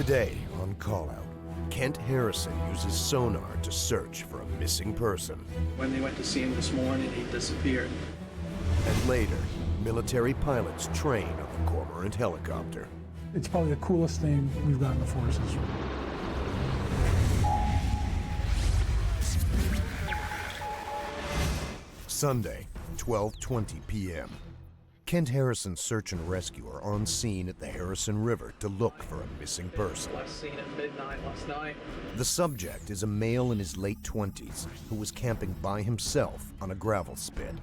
Today on Callout, Kent Harrison uses sonar to search for a missing person. When they went to see him this morning, he disappeared. And later, military pilots train on the Cormorant helicopter. It's probably the coolest thing we've got in the forces. Sunday, 12:20 p.m. Kent Harrison's search and rescue are on scene at the Harrison River to look for a missing person. Last seen at midnight last night. The subject is a male in his late 20s who was camping by himself on a gravel spit.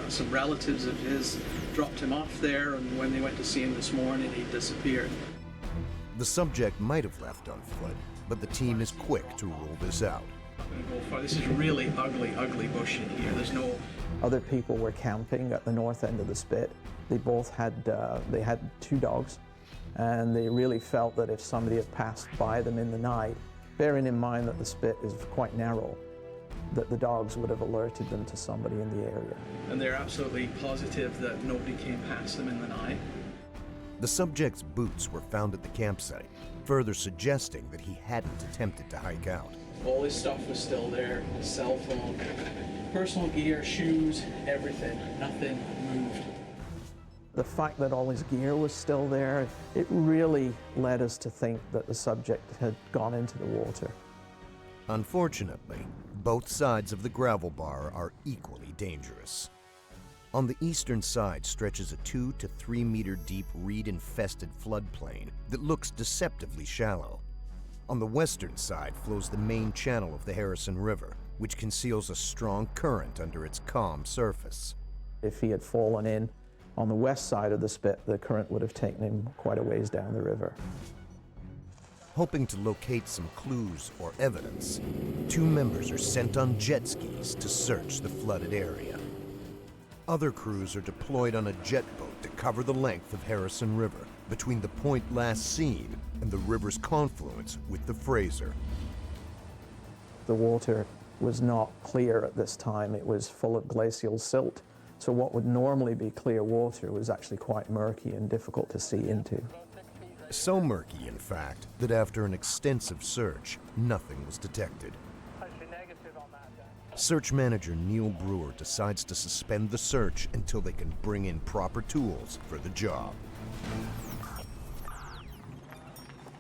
Some relatives of his dropped him off there, and when they went to see him this morning, he disappeared. The subject might have left on foot, but the team is quick to rule this out. I'm going to go far. This is really ugly bush in here. There's no... Other people were camping at the north end of the spit. They both had two dogs, and they really felt that if somebody had passed by them in the night, bearing in mind that the spit is quite narrow, that the dogs would have alerted them to somebody in the area. And they're absolutely positive that nobody came past them in the night. The subject's boots were found at the campsite, further suggesting that he hadn't attempted to hike out. All his stuff was still there, his cell phone, personal gear, shoes, everything. Nothing moved. The fact that all his gear was still there, it really led us to think that the subject had gone into the water. Unfortunately, both sides of the gravel bar are equally dangerous. On the eastern side stretches a 2 to 3 meter deep reed-infested floodplain that looks deceptively shallow. On the western side flows the main channel of the Harrison River, which conceals a strong current under its calm surface. If he had fallen in on the west side of the spit, the current would have taken him quite a ways down the river. Hoping to locate some clues or evidence, 2 members are sent on jet skis to search the flooded area. Other crews are deployed on a jet boat to cover the length of Harrison River between the point last seen and the river's confluence with the Fraser. The water was not clear at this time. It was full of glacial silt. So what would normally be clear water was actually quite murky and difficult to see into. So murky, in fact, that after an extensive search, nothing was detected. Search manager Neil Brewer decides to suspend the search until they can bring in proper tools for the job.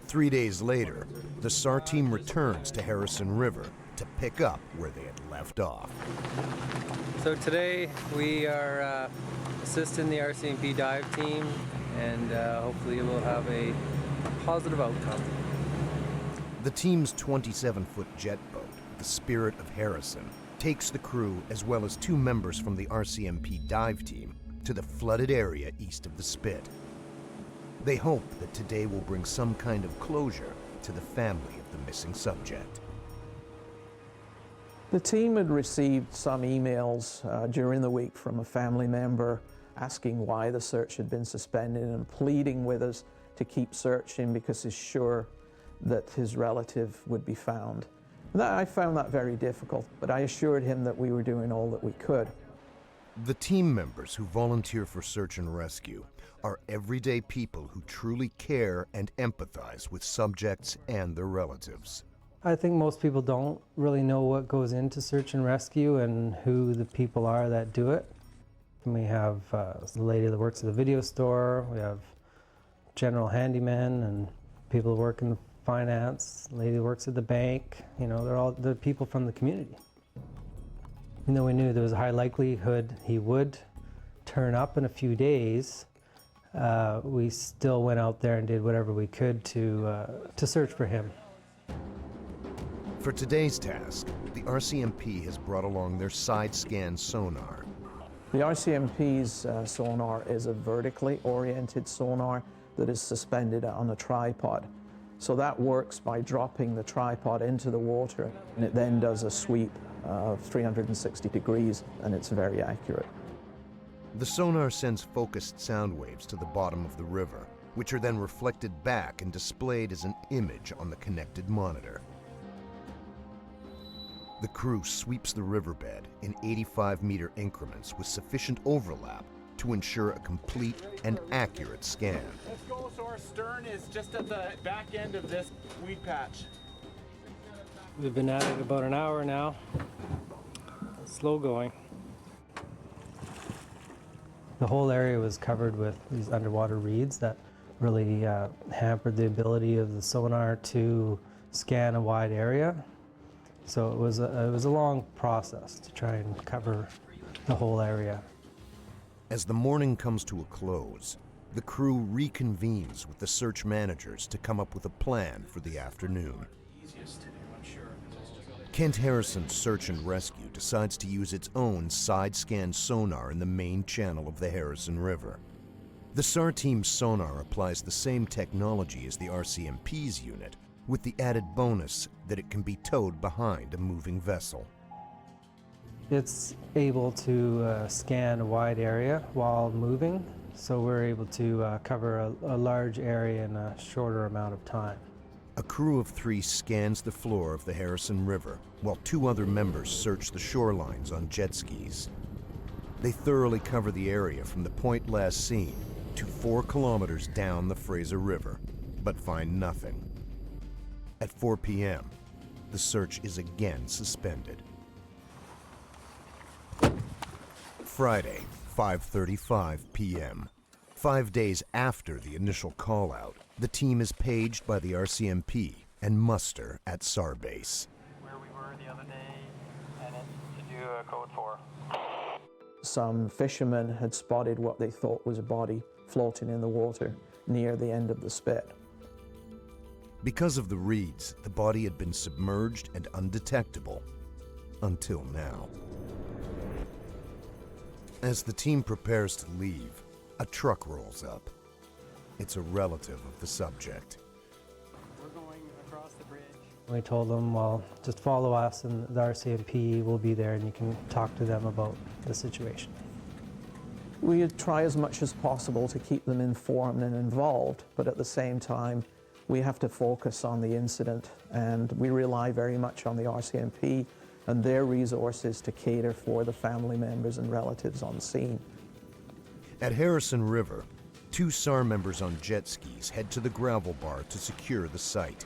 3 days later, the SAR team returns to Harrison River to pick up where they had left off. So today we are assisting the RCMP dive team, and hopefully we'll have a positive outcome. The team's 27-foot jet boat, the Spirit of Harrison, takes the crew as well as 2 members from the RCMP dive team to the flooded area east of the spit. They hope that today will bring some kind of closure to the family of the missing subject. The team had received some emails during the week from a family member asking why the search had been suspended and pleading with us to keep searching because he's sure that his relative would be found. I found that very difficult, but I assured him that we were doing all that we could. The team members who volunteer for search and rescue are everyday people who truly care and empathize with subjects and their relatives. I think most people don't really know what goes into search and rescue and who the people are that do it. And we have the lady that works at the video store, we have general handymen and people who work in finance, the lady that works at the bank, you know, they're people from the community. Even though we knew there was a high likelihood he would turn up in a few days, we still went out there and did whatever we could to search for him. For today's task, the RCMP has brought along their side-scan sonar. The RCMP's sonar is a vertically oriented sonar that is suspended on a tripod. So that works by dropping the tripod into the water, and it then does a sweep of 360 degrees, and it's very accurate. The sonar sends focused sound waves to the bottom of the river, which are then reflected back and displayed as an image on the connected monitor. The crew sweeps the riverbed in 85-meter increments with sufficient overlap to to ensure a complete and accurate scan. Let's go, so our stern is just at the back end of this weed patch. We've been at it about an hour now. Slow going. The whole area was covered with these underwater reeds that really hampered the ability of the sonar to scan a wide area. So it was a long process to try and cover the whole area. As the morning comes to a close, the crew reconvenes with the search managers to come up with a plan for the afternoon. Kent Harrison Search and Rescue decides to use its own side-scan sonar in the main channel of the Harrison River. The SAR team's sonar applies the same technology as the RCMP's unit, with the added bonus that it can be towed behind a moving vessel. It's able to scan a wide area while moving, so we're able to cover a large area in a shorter amount of time. A crew of 3 scans the floor of the Harrison River, while 2 other members search the shorelines on jet skis. They thoroughly cover the area from the point last seen to 4 kilometers down the Fraser River, but find nothing. At 4 p.m., the search is again suspended. Friday, 5:35 p.m. 5 days after the initial call-out, the team is paged by the RCMP and muster at SAR base. Where we were the other day, and it's to do a code 4. Some fishermen had spotted what they thought was a body floating in the water near the end of the spit. Because of the reeds, the body had been submerged and undetectable until now. As the team prepares to leave, a truck rolls up. It's a relative of the subject. We're going across the bridge. We told them, well, just follow us and the RCMP will be there and you can talk to them about the situation. We try as much as possible to keep them informed and involved, but at the same time, we have to focus on the incident, and we rely very much on the RCMP and their resources to cater for the family members and relatives on scene. At Harrison River, 2 SAR members on jet skis head to the gravel bar to secure the site.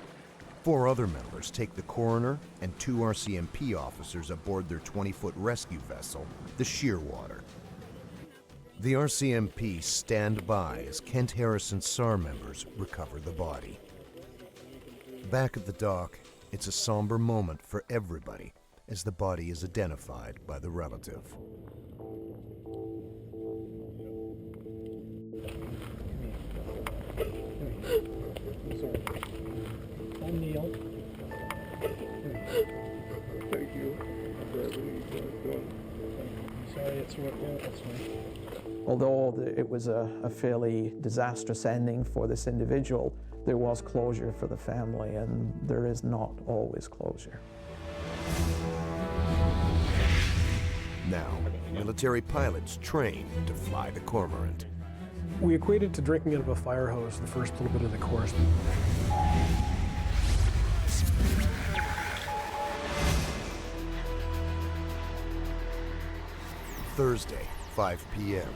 4 other members take the coroner and 2 RCMP officers aboard their 20-foot rescue vessel, the Shearwater. The RCMP stand by as Kent Harrison SAR members recover the body. Back at the dock, it's a somber moment for everybody as the body is identified by the relative. I'm Neil. Thank you. Sorry, it's worked out this way. Although it was a fairly disastrous ending for this individual, there was closure for the family, and there is not always closure. Now, military pilots train to fly the Cormorant. We equated to drinking out of a fire hose the first little bit of the course. Thursday, 5 p.m.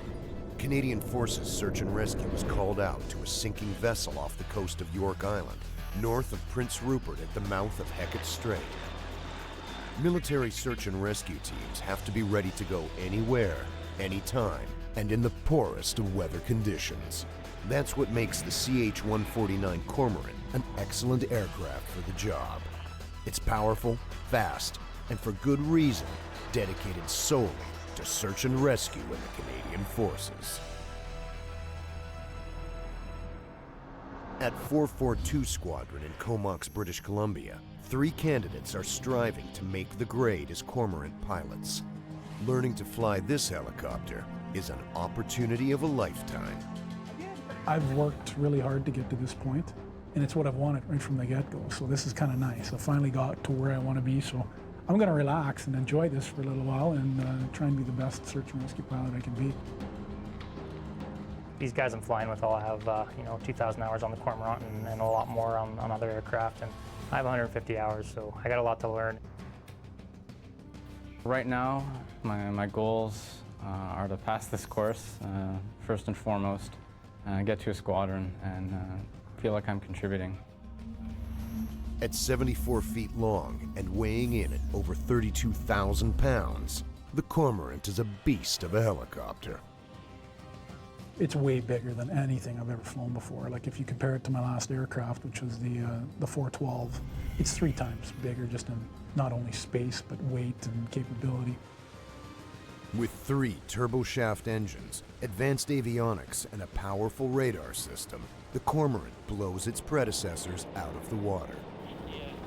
Canadian Forces Search and Rescue was called out to a sinking vessel off the coast of York Island, north of Prince Rupert at the mouth of Hecate Strait. Military search and rescue teams have to be ready to go anywhere, anytime, and in the poorest of weather conditions. That's what makes the CH-149 Cormorant an excellent aircraft for the job. It's powerful, fast, and for good reason, dedicated solely to search and rescue in the Canadian Forces. At 442 Squadron in COMOX, British Columbia, 3 candidates are striving to make the grade as Cormorant pilots. Learning to fly this helicopter is an opportunity of a lifetime. I've worked really hard to get to this point, and it's what I've wanted right from the get-go, so this is kind of nice. I finally got to where I want to be, so I'm going to relax and enjoy this for a little while and try and be the best search and rescue pilot I can be. These guys I'm flying with all have 2,000 hours on the Cormorant and a lot more on other aircraft, and I have 150 hours, so I got a lot to learn. Right now, my goals are to pass this course, first and foremost, get to a squadron, and feel like I'm contributing. At 74 feet long and weighing in at over 32,000 pounds, the Cormorant is a beast of a helicopter. It's way bigger than anything I've ever flown before. Like if you compare it to my last aircraft, which was the 412, it's 3 times bigger just in not only space, but weight and capability. With 3 turboshaft engines, advanced avionics, and a powerful radar system, the Cormorant blows its predecessors out of the water.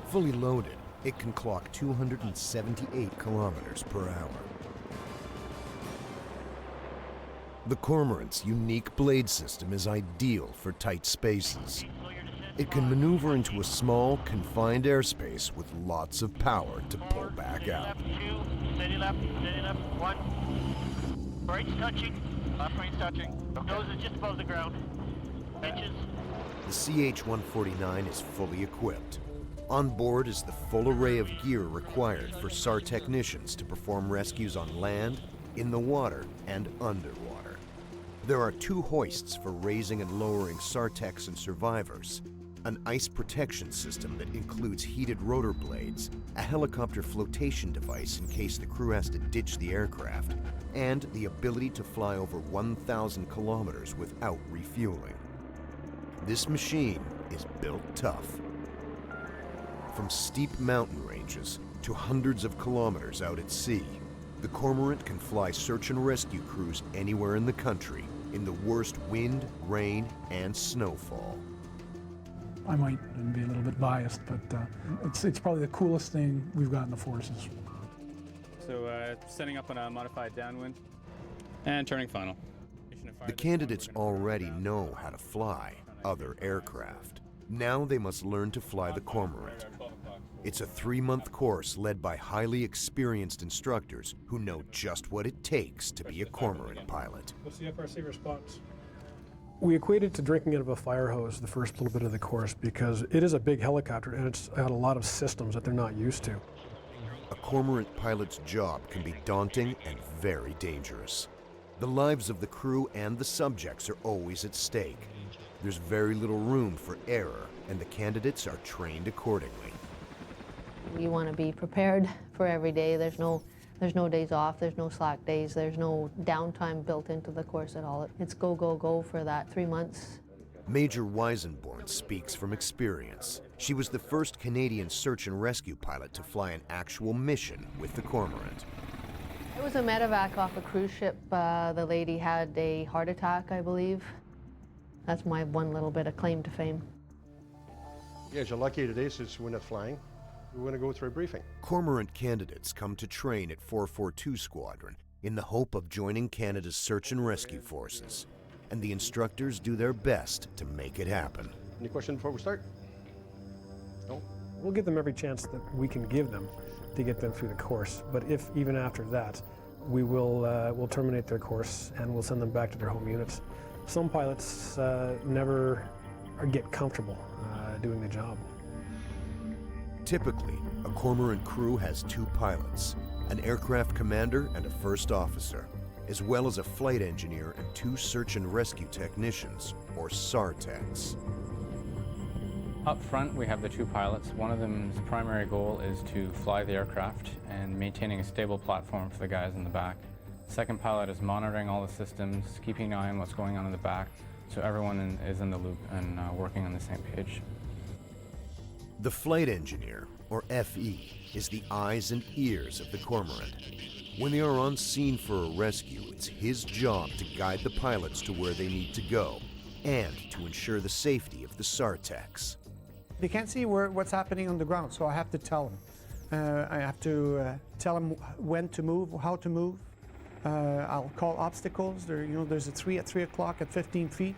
Fully loaded, it can clock 278 kilometers per hour. The Cormorant's unique blade system is ideal for tight spaces. It can maneuver into a small, confined airspace with lots of power to pull back out. Steady left, 1. Right's touching, left right's touching. Nose is just above the ground. Inches. The CH-149 is fully equipped. On board is the full array of gear required for SAR technicians to perform rescues on land, in the water, and underwater. There are 2 hoists for raising and lowering SAR techs and survivors, an ice protection system that includes heated rotor blades, a helicopter flotation device in case the crew has to ditch the aircraft, and the ability to fly over 1,000 kilometers without refueling. This machine is built tough. From steep mountain ranges to hundreds of kilometers out at sea, the Cormorant can fly search and rescue crews anywhere in the country in the worst wind, rain, and snowfall. I might be a little bit biased, but it's probably the coolest thing we've got in the forces. So setting up on a modified downwind and turning final. The candidates already know how to fly other aircraft. Now they must learn to fly the Cormorant. It's a 3-month course led by highly experienced instructors who know just what it takes to be a Cormorant pilot. What's the FRC response? We equated to drinking out of a fire hose the first little bit of the course because it is a big helicopter and it's got a lot of systems that they're not used to. A Cormorant pilot's job can be daunting and very dangerous. The lives of the crew and the subjects are always at stake. There's very little room for error, and the candidates are trained accordingly. You want to be prepared for every day. There's no days off, there's no slack days, there's no downtime built into the course at all. It's go, go, go for that 3 months. Major Weisenborn speaks from experience. She was the first Canadian search and rescue pilot to fly an actual mission with the Cormorant. It was a medevac off a cruise ship. The lady had a heart attack, I believe. That's my one little bit of claim to fame. You guys are lucky today since we're not flying. We're going to go through a briefing. Cormorant candidates come to train at 442 Squadron in the hope of joining Canada's search and rescue forces. And the instructors do their best to make it happen. Any questions before we start? No? We'll give them every chance that we can give them to get them through the course. But if even after that, we will we'll terminate their course and we'll send them back to their home units. Some pilots never get comfortable doing the job. Typically, a Cormorant crew has 2 pilots, an aircraft commander and a first officer, as well as a flight engineer and 2 search and rescue technicians, or SAR techs. Up front, we have the 2 pilots. One of them's primary goal is to fly the aircraft and maintaining a stable platform for the guys in the back. The second pilot is monitoring all the systems, keeping an eye on what's going on in the back, so everyone is in the loop and working on the same page. The flight engineer, or FE, is the eyes and ears of the Cormorant. When they are on scene for a rescue, it's his job to guide the pilots to where they need to go and to ensure the safety of the SAR techs. They can't see what's happening on the ground, so I have to tell them. I have to tell them when to move, how to move. I'll call obstacles. There's a 3 at 3 o'clock at 15 feet.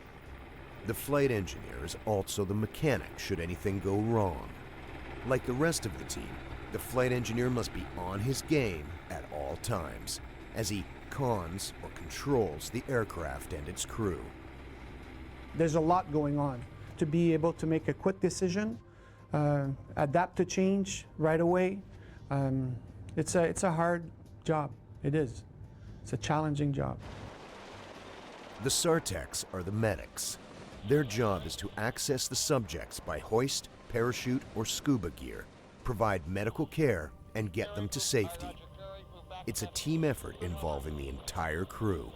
The flight engineer is also the mechanic should anything go wrong. Like the rest of the team, the flight engineer must be on his game at all times, as he cons or controls the aircraft and its crew. There's a lot going on. To be able to make a quick decision, adapt to change right away, it's a hard job. It is. It's a challenging job. The SAR techs are the medics. Their job is to access the subjects by hoist, parachute, or scuba gear, provide medical care, and get them to safety. It's a team effort involving the entire crew.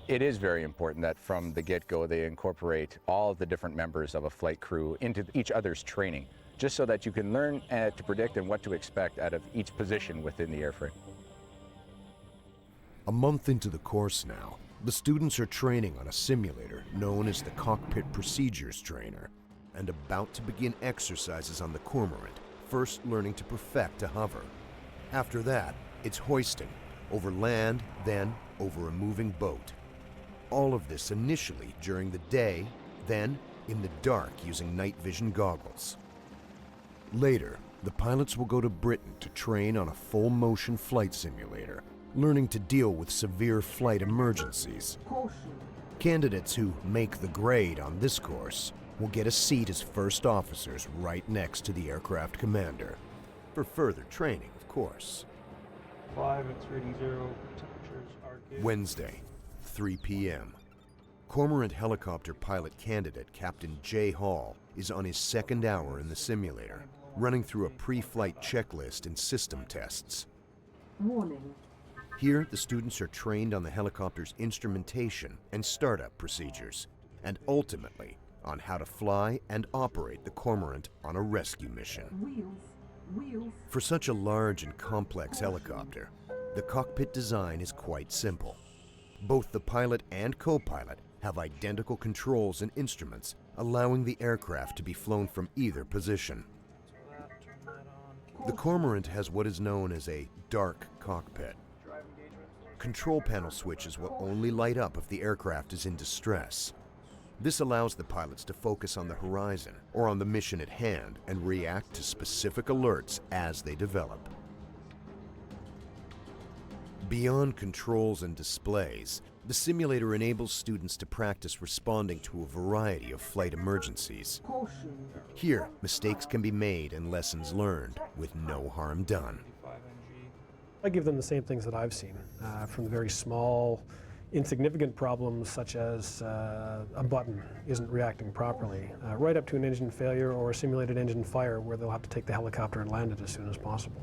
It is very important that from the get-go they incorporate all of the different members of a flight crew into each other's training, just so that you can learn to predict and what to expect out of each position within the airframe. A month into the course now, the students are training on a simulator known as the Cockpit Procedures Trainer, and about to begin exercises on the Cormorant, first learning to perfect a hover. After that, it's hoisting, over land, then over a moving boat. All of this initially during the day, then in the dark using night vision goggles. Later, the pilots will go to Britain to train on a full-motion flight simulator, learning to deal with severe flight emergencies. Candidates who make the grade on this course will get a seat as first officers right next to the aircraft commander. For further training, of course. 5, it's reading 0, temperatures are good. Wednesday, 3 p.m. Cormorant helicopter pilot candidate Captain Jay Hall is on his second hour in the simulator, running through a pre-flight checklist and system tests. Warning. Here, the students are trained on the helicopter's instrumentation and startup procedures, and ultimately on how to fly and operate the Cormorant on a rescue mission. Wheels. For such a large and complex helicopter, the cockpit design is quite simple. Both the pilot and co-pilot have identical controls and instruments, allowing the aircraft to be flown from either position. The Cormorant has what is known as a dark cockpit. Control panel switches will only light up if the aircraft is in distress. This allows the pilots to focus on the horizon or on the mission at hand and react to specific alerts as they develop. Beyond controls and displays, the simulator enables students to practice responding to a variety of flight emergencies. Here, mistakes can be made and lessons learned with no harm done. I give them the same things that I've seen, from the very small, insignificant problems such as a button isn't reacting properly, right up to an engine failure or a simulated engine fire where they'll have to take the helicopter and land it as soon as possible.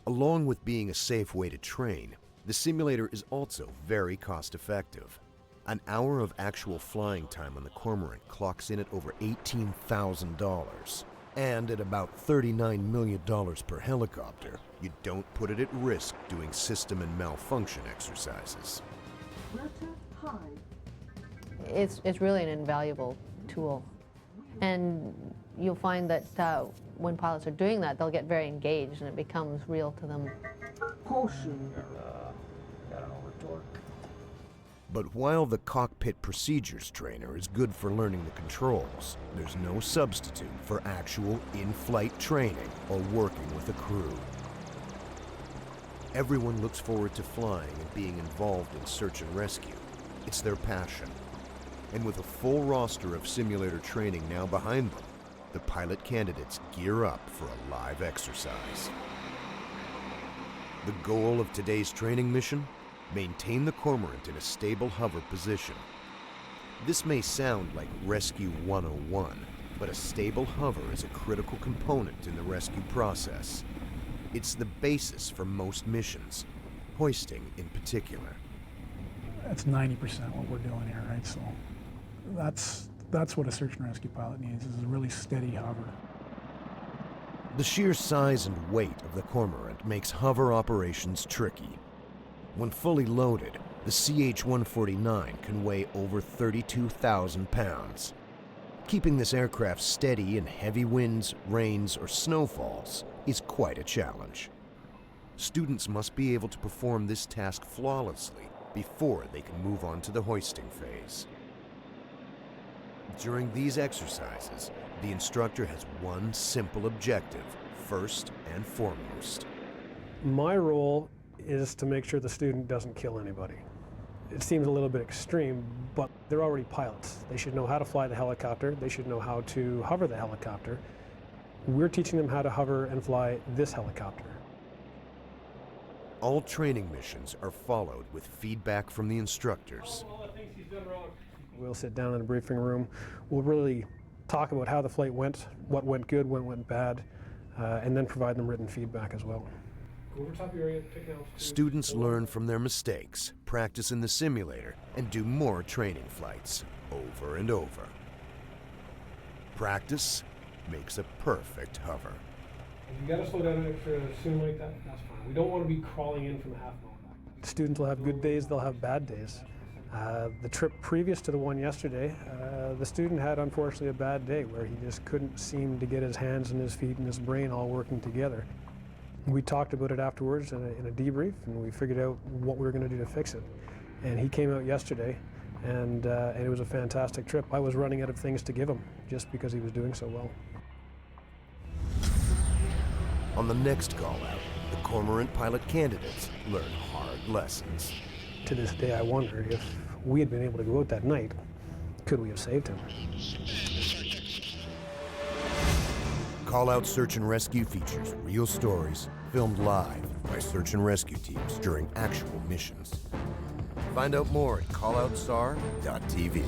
Along with being a safe way to train, the simulator is also very cost-effective. An hour of actual flying time on the Cormorant clocks in at over $18,000. And at about $39 million per helicopter, you don't put it at risk doing system and malfunction exercises. It's really an invaluable tool. And you'll find that when pilots are doing that, they'll get very engaged and it becomes real to them. Caution. Got an over torque. But while the Cockpit Procedures Trainer is good for learning the controls, there's no substitute for actual in-flight training or working with a crew. Everyone looks forward to flying and being involved in search and rescue. It's their passion. And with a full roster of simulator training now behind them, the pilot candidates gear up for a live exercise. The goal of today's training mission? Maintain the Cormorant in a stable hover position. This may sound like Rescue 101, but a stable hover is a critical component in the rescue process. It's the basis for most missions, hoisting in particular. That's 90% what we're doing here, right? So that's what a search and rescue pilot needs, is a really steady hover. The sheer size and weight of the Cormorant makes hover operations tricky. When fully loaded, the CH-149 can weigh over 32,000 pounds. Keeping this aircraft steady in heavy winds, rains, or snowfalls is quite a challenge. Students must be able to perform this task flawlessly before they can move on to the hoisting phase. During these exercises, the instructor has one simple objective, first and foremost. My role is to make sure the student doesn't kill anybody. It seems a little bit extreme, but they're already pilots. They should know how to fly the helicopter. They should know how to hover the helicopter. We're teaching them how to hover and fly this helicopter. All training missions are followed with feedback from the instructors. We'll sit down in a briefing room. We'll really talk about how the flight went, what went good, what went bad, and then provide them written feedback as well. Students learn from their mistakes, practice in the simulator, and do more training flights over and over. Practice makes a perfect hover. If you got to slow down extra soon like that, that's fine. We don't want to be crawling in from a half mile back. Students will have good days, they'll have bad days. The trip previous to the one yesterday, the student had unfortunately a bad day where he just couldn't seem to get his hands and his feet and his brain all working together. We talked about it afterwards in a debrief, and we figured out what we were going to do to fix it. And he came out yesterday, and it was a fantastic trip. I was running out of things to give him just because he was doing so well. On the next call-out, the Cormorant pilot candidates learn hard lessons. To this day, I wonder if we had been able to go out that night, could we have saved him? Callout Search and Rescue features real stories filmed live by search and rescue teams during actual missions. Find out more at calloutsar.tv.